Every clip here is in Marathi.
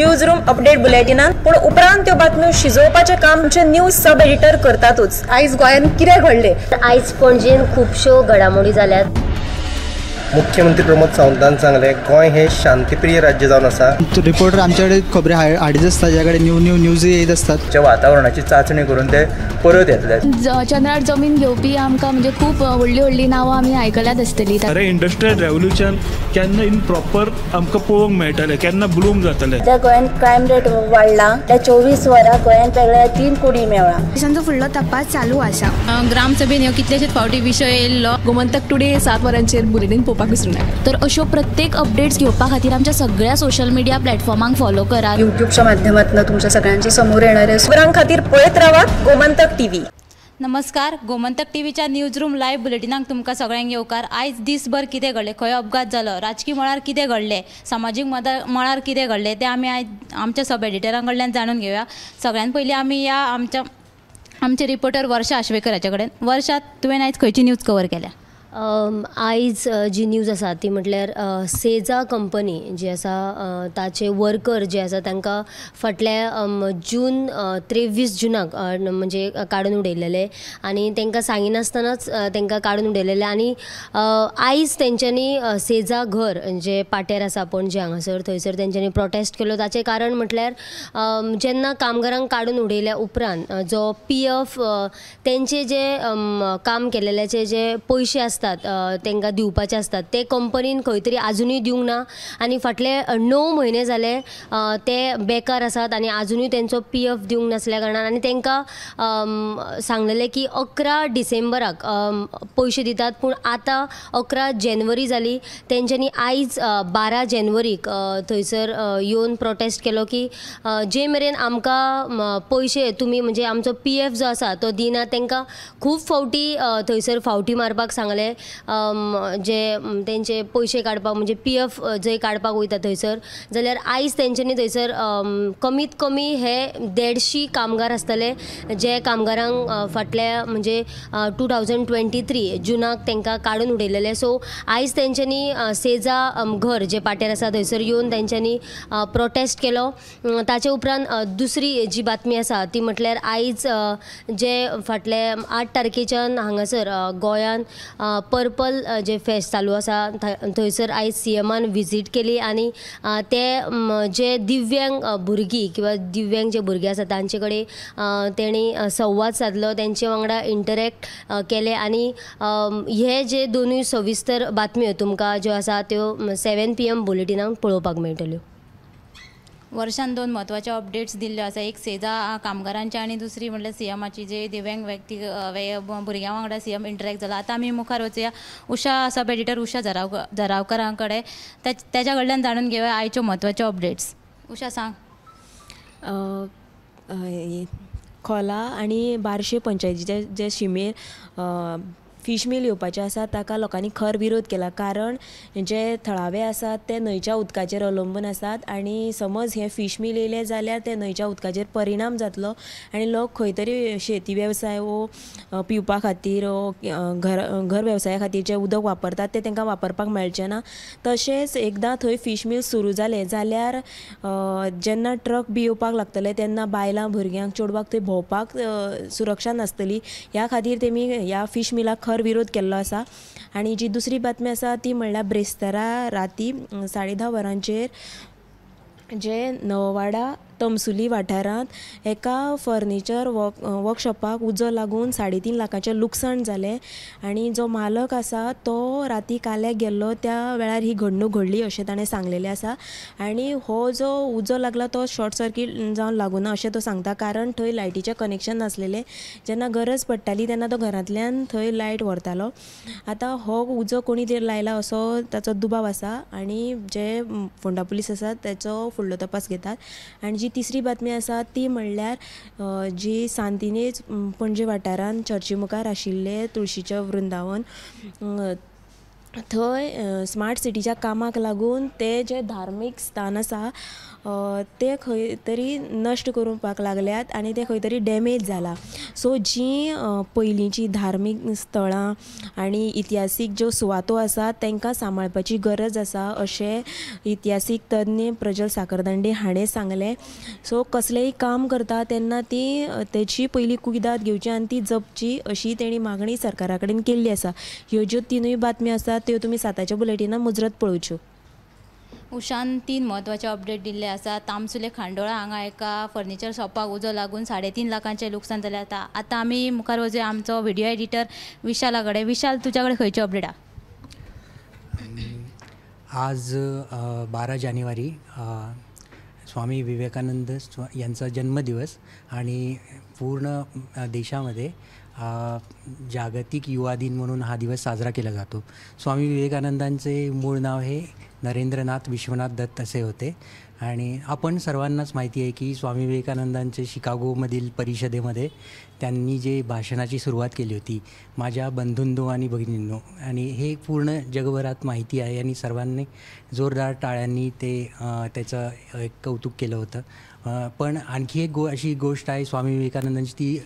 न्यूज रूम अपडेट बुलेटिनान पूण उपरांत त्यो बातम्यो शिजोवपाचें काम आमचे न्यूज सब एडिटर करतातूच। आयज गोंयान कितें घडलें? आयज पणजेन खुबश्यो घडामोडी जाल्यात। मुख्यमंत्री प्रमोद सावंतान सांगले गोंय हे शांतीप्रिय राज्य जावन आसा। रिपोर्टर आमच्याकडे खबरी हाडीत आसता, ज्याकडे न्यूज येत असतात। वातावरणाची चाचणी करून ते परत येतले। चंद्रार जमीन घेवपी आमकां म्हणजे खूब व्हडली नांवां आमी आयकल्यात आसतली। अरे इंडस्ट्रियल रेवल्यूशन केन्ना इन प्रॉपर आमकां पळोवंक मेळटलें, केन्ना ब्लूम जातलें। त्या गोंयान क्रायम रेट वाडला। त्या 24 वरां गोंयान वेगळ्या 3 कोटी मेळ्ळा। देशांचो फुडलो तपास चालू आसा। ग्रामसभेन ह्यो कितलेशेच फावटी विशय येयल्लो। गोमंतक टुडे 7 वरांचेर बुलेटिन पळोवपाक विसरूं नाका। तर अश्यो प्रत्येक अपडेट्स घेवपा खातीर आमच्या सगळ्या सोशल मिडिया प्लॅटफॉर्मांक फॉलो करा। यूट्यूबच्या माध्यमातून तुमच्या सगळ्यांच्या समोर येणाऱ्या खबरां खातीर पळयत रावात गोमंतक टीव्ही। नमस्कार, गोमंतक टीव्हीच्या न्यूज रूम लायव्ह बुलेटिनाक तुमकां सगळ्यांक येवकार। आयज दिसभर कितें घडलें, खंय अपघात जालो, राजकीय मळार कितें घडलें, सामाजीक मळार कितें घडलें तें आमी आयज आमच्या सब एडिटरां कडल्यान जाणून घेवया। सगळ्यान पयलीं आमी या आमचे रिपोर्टर वर्षा आश्वेकर हाचे कडेन। वर्षा, तुवें आयज खंयची न्यूज कवर केल्या? आयज जी न्यूज आसा ती म्हटल्यार सेजा कंपनी जी आसा ताचे वर्कर जे आसा तांकां फाटल्या जून 23 जुनाक म्हणजे काडून उडयलेले आनी तांकां सांगिनासतनाच तांकां काडून उडयलेले। आनी आयज तेंच्यांनी सेजा घर जे पाटेर आसा पणजे हांगासर थंयसर तेंच्यांनी प्रोटेस्ट केलो। ताचें कारण म्हटल्यार जेन्ना कामगारांक काडून उडयल्या उपरांत जो PF तेंचे जे काम केलेल्याचे जे पयशे आसतात तांकां दिवपाचे असतात ते कंपनीन खंय तरी आजुनूय दिवंक ना आनी फाटले 9 म्हयने जाले ते बेकार आसात आनी आजुनूय तेंचो PF दिवंक नासल्या कारणान आनी तांकां सांगलेलें की 11 डिसेंबराक पयशे दितात, पूण आतां 11 जानेवारी जाली। तेंच्यांनी आयज 12 जानेवारीक थंयसर येवन प्रोटेस्ट केलो की जे मेरेन आमकां पयशे तुमी म्हणजे आमचो PF जो आसा तो दिना। तांकां खूब फावटी थंयसर फावटी मारपाक सांगले जे तेंचे पयशे काडपाक म्हणजे PF जंय काडपाक वयता थंयसर, जाल्यार आयज तेंच्यांनी थंयसर कमीत कमी हे 150 कामगार आसतले जे कामगारांक फाटल्या म्हणजे 2023 जुनाक तांकां काडून उडयलेले। सो आयज तेंच्यांनी सेजा घर जे पाटेर आसा थंयसर येवन तेंच्यांनी प्रोटेस्ट केलो। ताचे उपरांत दुसरी जी बातमी आसा ती म्हटल्यार आयज जे फाटले 8 तारखेच्यान हांगासर गोंयान पर्पल जे फेस्ट चालू आसा थंयसर आयज CMान विजीट केली आनी ते जे दिव्यांग भुरगीं किंवा दिव्यांग जे भुरगे आसा तांचे कडेन तेणी संवाद साधलो, तेंचे वांगडा इंटरॅक्ट केले आनी हे जे दोनूय सविस्तर बातम्यो तुमकां ज्यो आसा त्यो 7 PM बुलेटिनाक पळोवपाक मेळटल्यो। वर्षान 2 म्हत्वाचे अपडेट्स दिल्ल्यो आसा, एक सेजा कामगारांचे आनी दुसरी म्हणल्यार CMाची जे दिव्यांग व्यक्ती भुरग्यां वांगडा CM इंटरॅक्ट जाला। आतां आमी मुखार वचुया उषा सब एडिटर उषा झरावकरां कडेन, तेच्या कडल्यान जाणून घेवया आयच्यो म्हत्वाच्यो अपडेट्स। उषा, सांग। खोला आनी बार्शे पंचायतीचे जे शिमेर फिश मील येवपाचें आसा ताका लोकांनी खर विरोध केला, कारण जे थळावे आसात ते न्हंयच्या उदकाचेर अवलंबून आसात आनी समज हे फिश मील येयले जाल्यार ते न्हंयच्या उदकाचेर परिणाम जातलो आनी लोक खंय तरी शेती वेवसाय वो पिवपा खातीर घर वेवसाया खातीर जे उदक वापरतात ते तांकां वापरपाक मेळचें ना। तशेंच एकदां थंय फिश मील सुरू जालें जाल्यार जेन्ना ट्रक बी येवपाक लागतले तेन्ना बायलां भुरग्यांक चेडवाक थंय भोंवपाक सुरक्षा नासतली। ह्या खातीर तेमी ह्या फिश मिलाक खर विरोध केल्लो आसा। आनी जी दुसरी बातमी आसा ती म्हणल्यार ब्रेस्तारा राती 10:30 वरांचेर जे नववाडा तमसुली वाठारांत एका फर्निचर वर्कशॉपाक उजो लागून 3.5 लाखाचें लुकसाण जालें आनी जो मालक आसा तो राती काल्याक गेल्लो त्या वेळार ही घडणूक घडली अशें ताणें सांगलेलें आसा। आनी हो जो उजो लागला तो शॉर्ट सर्कीट जावन लागूना अशें तो सांगता, कारण थंय लायटीचें कनेक्शन नासलेलें। जेन्ना गरज पडटाली तेन्ना तो घरांतल्यान थंय लायट व्हरतालो। आतां हो उजो कोणी तरी लायला असो ताचो दुबाव आसा आनी जे फोंडा पुलीस आसा ताचो फुडलो तपास घेतात। आनी जी तिसरी बातमी आसा ती म्हणल्यार जी सांतिनेज पणजे वाठारांत चर्ची मुखार आशिल्ले तुळशीचें वृंदावन थंय स्मार्ट सिटीच्या कामाक लागून ते जे धार्मीक स्थान आसा ते खंय तरी नश्ट करपाक लागल्यात आनी ते खंय तरी डॅमेज जाला. सो जीं पयलींची धार्मीक स्थळां आनी इतिहासीक ज्यो सुवातो आसात तांकां सांबाळपाची गरज आसा अशें इतिहासीक तज्ञ प्रज्वल साखरदांडे हाणें सांगलें. सो कसलेंय काम करता तेन्ना ती तेची पयली कुयदाद घेवची आनी ती जपची अशी तेणी मागणी सरकारा कडेन केल्ली आसा. ह्यो ज्यो तिनूय बातम्यो आसात त्यो तुमी 7 बुलेटिनां मुजरत पळोवच्यो. उशान 3 म्हत्वाचे अपडेट दिल्ले आसात. तामसुले खांडोळा हांगा एका फर्निचर शॉपाक उजो लागून 3.5 लाखांचे लुकसाण जालें. आतां आमी मुखार वचूया आमचो व्हिडिओ एडिटर विशाला कडेन. विशाल, तुज्या कडेन खंयचे अपडेट आहा? आज 12 जानेवारी स्वामी विवेकानंद यांचा जन्मदिवस आणि पूर्ण देशामध्ये जागतिक युवा दिन म्हणून हा दिवस साजरा केला जातो. स्वामी विवेकानंदांचे मूळ नाव हे नरेंद्रनाथ विश्वनाथ दत्त असे होते आणि आपण सर्वांनाच माहिती आहे की स्वामी विवेकानंदांचे शिकागोमधील परिषदेमध्ये त्यांनी जे भाषणाची सुरुवात केली होती, माझ्या बंधूंनो आणि भगिनींनो, आणि हे पूर्ण जगभरात माहिती आहे आणि सर्वांनी जोरदार टाळ्यांनी त्याचं एक कौतुक केलं होतं. पण आणखी एक अशी गोष्ट आहे स्वामी विवेकानंदांची, ती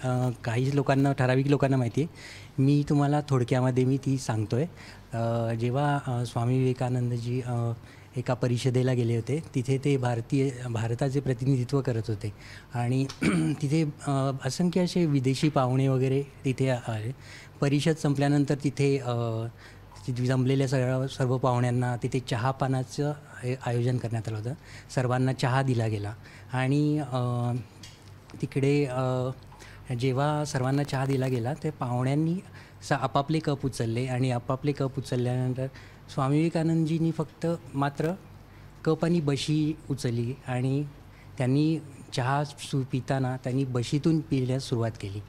काही लोकांना, ठराविक लोकांना माहिती आहे. मी तुम्हाला थोडक्यामध्ये मी ती सांगतो आहे. जेव्हा स्वामी विवेकानंदजी एका परिषदेला गेले होते, तिथे ते भारताचे प्रतिनिधित्व करत होते आणि तिथे असंख्य असे विदेशी पाहुणे वगैरे तिथे आले. परिषद संपल्यानंतर तिथे जमलेल्या सर्व पाहुण्यांना तिथे चहापानाचं आयोजन करण्यात आलं होतं. सर्वांना चहा दिला गेला आणि तिकडे जेव्हा सर्वांना चहा दिला गेला ते पाहुण्यांनी आपापले कप उचलले आणि आपापले कप उचलल्यानंतर स्वामी विवेकानंदजींनी फक्त मात्र कप आणि बशी उचलली आणि त्यांनी चहा पिताना त्यांनी बशीतून पिण्यास सुरुवात केली.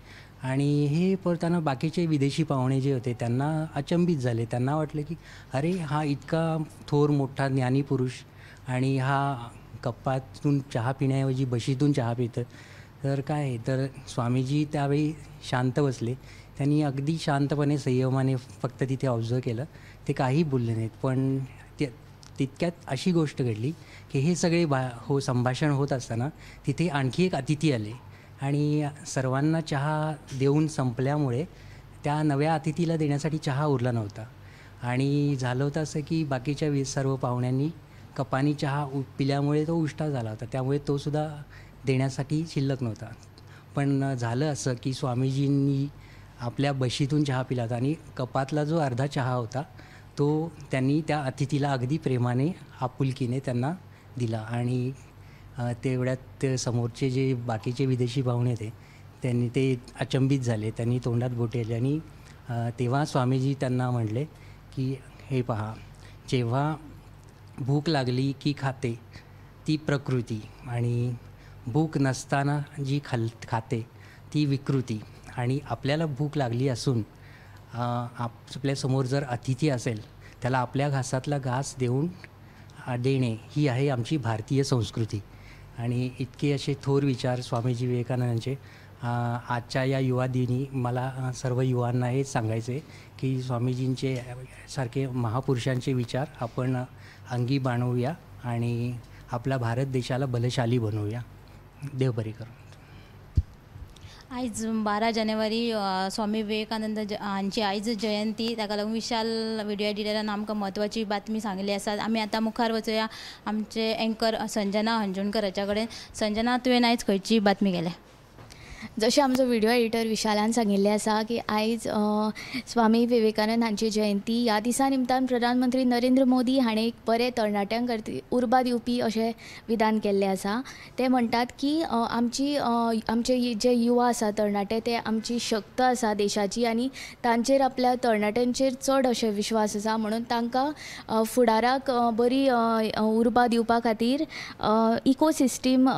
आणि हे पळताना बाकीचे विदेशी पाहुणे जे होते त्यांना अचंबित झाले. त्यांना वाटलं की अरे, हा इतका थोर मोठा ज्ञानी पुरुष आणि हा कप्पातून चहा पिण्याऐवजी बशीतून चहा पितं, तर काय. तर स्वामीजी त्यावेळी शांत बसले. त्यांनी अगदी शांतपणे संयमाने फक्त तिथे ऑब्झर्व केलं. ते काही बोलले नाहीत. पण तितक्यात अशी गोष्ट घडली की हे सगळे संभाषण होत असताना तिथे आणखी एक अतिथी आले आणि सर्वांना चहा देऊन संपल्यामुळे त्या नव्या अतिथीला देण्यासाठी चहा उरला नव्हता. आणि झालं होतं असं की बाकीच्या सर्व पाहुण्यांनी कपानी चहा पिल्यामुळे तो उष्टा झाला होता, त्यामुळे तो सुद्धा देण्यासाठी शिल्लक नव्हता. पण झालं असं की स्वामीजींनी आपल्या बशीतून चहा पिला होता आणि कपातला जो अर्धा चहा होता तो त्यांनी त्या अतिथीला अगदी प्रेमाने, आपुलकीने त्यांना दिला. आणि तेवढ्यात समोरचे जे बाकीचे विदेशी पाहुणे होते त्यांनी ते अचंबित झाले. त्यांनी तोंडात बोटे आले आणि तेव्हा स्वामीजी त्यांना म्हटले की हे पहा, जेव्हा भूक लागली की खाते ती प्रकृती आणि भूक नसताना जी खाते ती विकृती. आणि आपल्याला भूक लागली असून आपल्यासमोर जर अतिथी असेल त्याला आपल्या घासातला घास देणे ही आहे आमची भारतीय संस्कृती. आणि इतके असे थोर विचार स्वामीजी विवेकानंदांचे. आजच्या या युवा दिनी मला सर्व युवांना हेच सांगायचे की स्वामीजींचे सारखे महापुरुषांचे विचार आपण अंगी बाणवूया आणि आपला भारत देशाला बलशाली बनवूया. देव बरी करो. आयज 12 जानेवारी स्वामी विवेकानंद हांची आयज जयंती. ताका लागून विशाल व्हिडिओ एडिटरान आमकां म्हत्वाची बातमी सांगली आसा. आमी आतां मुखार वचूया आमचे एंकर संजना हंजोणकर हाच्या कडेन. संजना, तुवें आयज खंयची बातमी केल्या? जशें आमचो व्हिडिओ एडिटर विशालान सांगिल्लें आसा की आयज स्वामी विवेकानंद हांची जयंती. ह्या दिसा निमतान प्रधानमंत्री नरेंद्र मोदी हाणें एक बरें तरणाट्यांक उर्बा दिवपी अशें विधान केल्लें आसा. ते म्हणटात की आमचे जे युवा आसा तरणाटे ते आमची शक्त आसा देशाची आणि तांचेर, आपल्या तरणाट्यांचेर चड अशें विश्वास आसा. म्हणून तांकां फुडाराक बरी उर्बा दिवपा खातीर इकोसिस्टम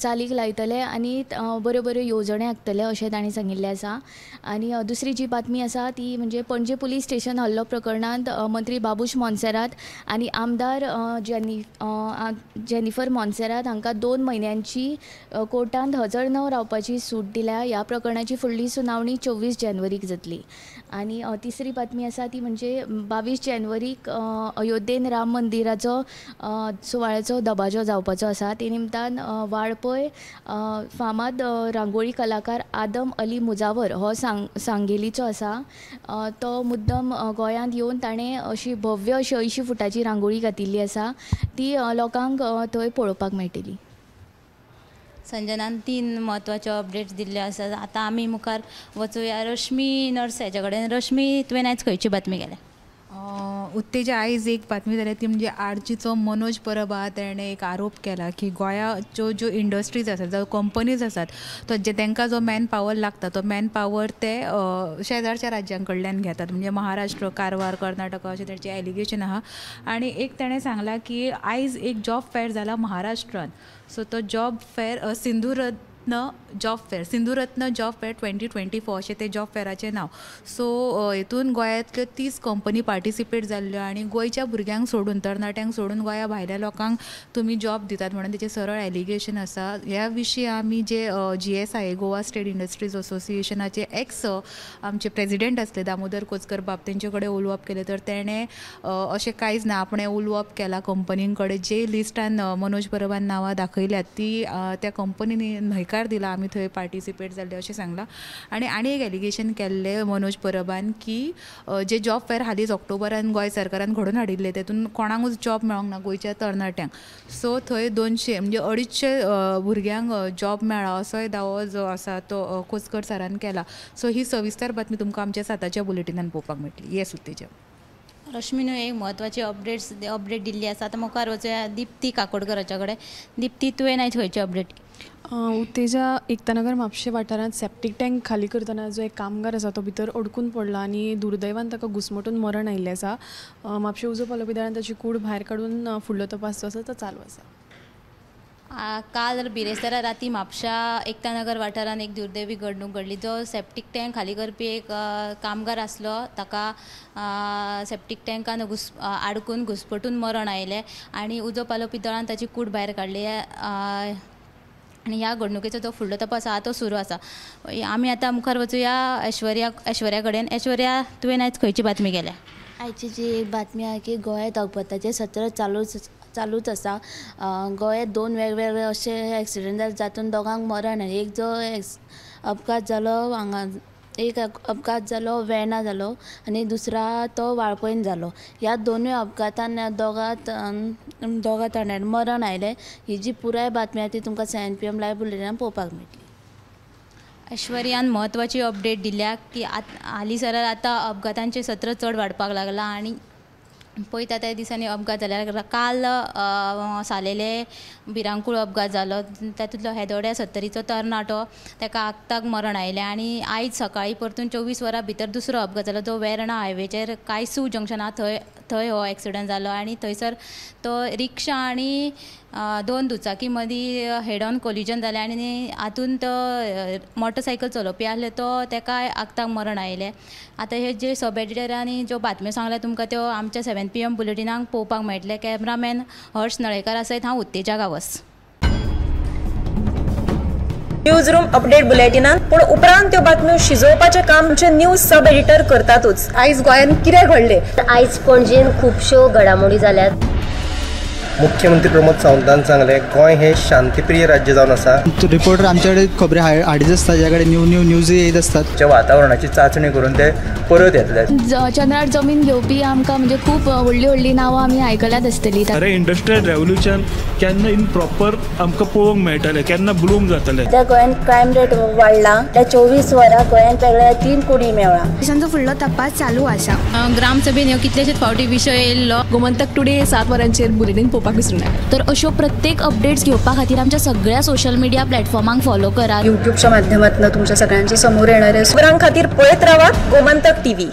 चालीक लायतले आनी बऱ्यो बऱ्यो येवजणे आखतले अशें तांणी सांगिल्लें आसा. आनी दुसरी जी बातमी आसा ती म्हणजे पणजे पुलीस स्टेशन हल्लो प्रकरणांत मंत्री बाबूश मोन्सेरात आनी आमदार जेनिफर मोन्सेरात हांकां 2 म्हयन्यांची कोर्टांत हजर न रावपाची सूट दिल्या. ह्या प्रकरणाची फुडली सुनावणी 24 जानेवारीक जातली. आनी तिसरी बातमी आसा ती म्हणजे 22 जानेवारीक अयोध्येन राम मंदिराचो सुवाळ्याचो दबाजो जावपाचो आसा. ते निमतान वाळपय फामाद रांगोळी कलाकार आदम अली मुजावर हो सांगेलीचो आसा. तो मुद्दम गोंयांत येवन ताणें अशी भव्य अशी 80 फुटाची रांगोळी घातिल्ली आसा. ती लोकांक थंय पळोवपाक मेळटली. संजनान 3 म्हत्वाचे अपडेट्स दिल्ले आसात. आतां आमी मुखार वचूया रश्मी नर्स हेजे कडेन. रश्मी, तुवें आयज खंयची बातमी केल्या? उत्तेजा आयज एक बातमी जाल्या ती म्हणजे आरचीचो मनोज परब आहा ताणें एक आरोप केला की गोंयाच्यो ज्यो इंडस्ट्रीज आसात जावं कंपनीज आसात तो तांकां जो मॅन पावर लागता तो मॅन पावर ते शेजारच्या राज्यां कडल्यान घेतात. म्हणजे महाराष्ट्र, कारवार, कर्नाटका अशें तांचें एलिगेशन आहा. आनी एक ताणें सांगलां की आयज एक जॉब फेअर जाला महाराष्ट्रान. सो तो job fair Sindhuratna job fair 2024 अशें ते जॉब फेअराचें नांव. सो हितून गोंयांतल्यो 30 कंपनी पार्टिसिपेट जाल्ल्यो आनी गोंयच्या भुरग्यांक सोडून, तरणाट्यांक सोडून गोंया भायल्या लोकांक तुमी जॉब दितात म्हणून तेचें सरळ एलिगेशन आसा. ह्या विशीं आमी जे GSI गोवा स्टेट इंडस्ट्रीज असोसिएशनाचे एक्स आमचे प्रेसिडेंट आसले दामोदर कोचकर बाब तेंचे कडेन उलोवप केलें तर तेणें अशें कांयच ना, आपणें उलोवप केलां कंपनीं कडेन. जे लिस्टान मनोज परबान नांवां दाखयल्यात ती त्या कंपनीनी न्हयकार दिला, आमी थंय पार्टिसिपेट जाल्ले अशें सांगलां. आनी एक एलिगेशन केल्लें मनोज परबान की जे जॉब फेअर हालींच ऑक्टोबरान गोंय सरकारान घडोवन हाडिल्ले तेतून कोणाकूच जॉब मेळोंक ना गोंयच्या तरणाट्यांक. सो थंय 200 म्हणजे 250 भुरग्यांक जॉब मेळ्ळा असोय दावो जो आसा तो कोचकर सरान केला. सो ही सविस्तर बातमी तुमकां आमच्या 7च्या बुलेटिनान पळोवपाक मेळटली. येस उत्तेजा. रश्मीन एक म्हत्वाची अपडेट दिल्ली आसा. आतां मुखार वचूया दिप्ती काकोडकर हाच्या कडेन. दिप्ती, तुवें आयज खंयची अपडेट? उत्तेजा एकतानगर म्हापशे वाठारांत सेप्टीक टँक खाली करतना जो एक कामगार आसा तो भितर अडकून पडला आनी दुर्दैवान ताका घुस्मटून मरण आयिल्लें आसा. म्हापशे उजो पालोवपी दळान ताची कूड भायर काडून फुडलो तपास जो आसा तो चालू आसा. काल बिरेस्तारा राती म्हापशा एकतानगर वाठारान एक दुर्दैवी घडणूक घडली. जो सेप्टीक टँक खाली करपी एक कामगार आसलो ताका सेप्टीक टँकान आडकून घुस्पटून मरण आयलें आनी उजो पालोवपी दळान ताची कूड भायर काडली. आनी ह्या घडणुकेचो जो फुडलो तपास आहा तो सुरू आसा. आमी आतां मुखार वचूया ऐश्वर्या कडेन. ऐश्वर्या, तुवें आयज खंयची बातमी केल्या? आयची जी एक बातमी आहा की गोंयांत अपघाताचें सत्र चालूच आसा. गोंयांत 2 वेगवेगळे अशे एक्सिडेंट जाले जातून दोगांक मरण. एक जो अपघात जालो हांगा एक अपघात जालो वेर्णा जालो आनी दुसरा तो वाळपयन जालो. ह्या दोनूय अपघातान दोगा तरणाट्यांक मरण आयलें. ही जी पुराय बातमी आहा ती तुमकां 7 PM लायव्ह बुलेटिनान पळोवपाक मेळटली. ऐश्वर्यान म्हत्वाची अपडेट दिल्या की हालींसरार आतां अपघातांचें सत्र चड वाडपाक लागलां आनी पळयता त्या दिसांनी अपघात जाल्यार काल सालेले भिरांकूळ अपघात जालो. तातूंतलो हेदोड्या 70चो तरणाटो ताका आगताक मरण आयलें आनी आयज सकाळीं परतून 24 वरां भितर दुसरो अपघात जालो. जो वेर्णा हायवेचेर कायसू जंक्शन आहा थंय हो एक्सिडंट जालो आनी थंयसर तो रिक्षा आनी 2 दुचाकी मदीं हेड ऑन कोलिजन जालें आनी हातूंत तो मोटरसायकल चलोवपी आसले तो ताका आगताक मरण आयलें. आतां हे जे सब एडिटरांनी ज्यो बातम्यो सांगल्या तुमकां त्यो आमच्या 7 PM बुलेटिनाक पळोवपाक मेळटले. कॅमेरामॅन हर्ष नळेकारा सयत हांव उत्तेजा गावस. न्यूज रूम अपडेट बुलेटिनान पूण उपरांत त्यो बातम्यो शिजोवपाचें काम आमचे न्यूज सब एडिटर करतातूच. आयज गोंयांत कितें घडलें? आयज पणजेन खुबश्यो घडामोडी जाल्यात. मुख्यमंत्री प्रमोद सावंतान सांगलें गोंय हे शांतीप्रिय राज्य जावन आसा. रिपोर्टर आमचे कडेन खबरी हाडीत आसता, ज्या कडेन न्यूज येत आसतात. जे वातावरणाची चांचणी करून ते परत येतले. चंद्रार जमीन घेवपी आमकां म्हणजे खूब व्हडली नांवां आमी आयकल्यात आसतलीं. अरे इंडस्ट्रियल रेव्होल्युशन केन्ना इन प्रॉपर आमकां पळोवंक मेळटलें, केन्ना ब्लूम जातलें. त्या गोंयांत क्रायम रेट वाडला. त्या 24 वरां गोंयांत वेगळ्या 3 कुडी मेळ्ळा. देशांचो फुडलो तपास चालू आसा. ग्रामसभेन ह्यो कितलेशेच फावटी विशय येयल्लो. गोमंतक टुडे 7 वरांचेर बुलेटिन पळोवपाक विसरूं नाका. तर अश्यो प्रत्येक अपडेट्स घेवपा खातीर आमच्या सगळ्या सोशल मिडिया प्लॅटफॉर्मांक फॉलो करा. युट्यूबच्या माध्यमातून तुमच्या सगळ्यांच्या समोर येणाऱ्या खबरां खातीर पळयत रावात गोमंतक TV.